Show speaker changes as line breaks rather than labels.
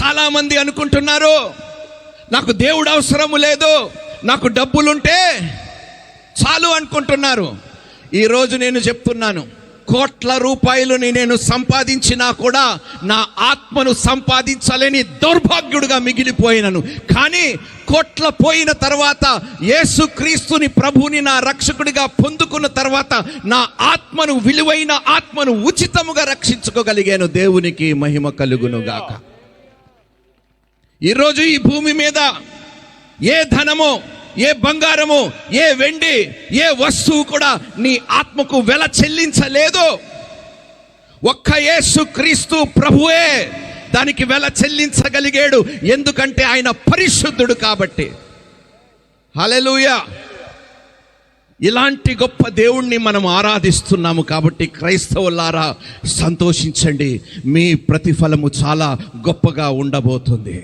చాలామంది అనుకుంటున్నారు, నాకు దేవుడు అవసరము లేదు, నాకు డబ్బులుంటే చాలు అనుకుంటున్నారు. ఈరోజు నేను చెప్తున్నాను, కోట్ల రూపాయలని నేను సంపాదించినా కూడా నా ఆత్మను సంపాదించలేని దౌర్భాగ్యుడిగా మిగిలిపోయినను. కానీ కోట్ల పోయిన తర్వాత యేసుక్రీస్తుని ప్రభుని నా రక్షకుడిగా పొందుకున్న తర్వాత నా ఆత్మను, విలువైన ఆత్మను ఉచితముగా రక్షించుకోగలిగాను. దేవునికి మహిమ కలుగునుగాక. ఈరోజు ఈ భూమి మీద ఏ ధనమో, ఏ బంగారము, ఏ వెండి, ఏ వస్తువు కూడా నీ ఆత్మకు వెల చెల్లించలేదు. ఒక్క యేసుక్రీస్తు ప్రభువే దానికి వెల చెల్లించగలిగాడు. ఎందుకంటే ఆయన పరిశుద్ధుడు కాబట్టి. హల్లెలూయా. ఇలాంటి గొప్ప దేవుణ్ణి మనం ఆరాధిస్తున్నాము కాబట్టి క్రైస్తవులారా సంతోషించండి, మీ ప్రతిఫలము చాలా గొప్పగా ఉండబోతుంది.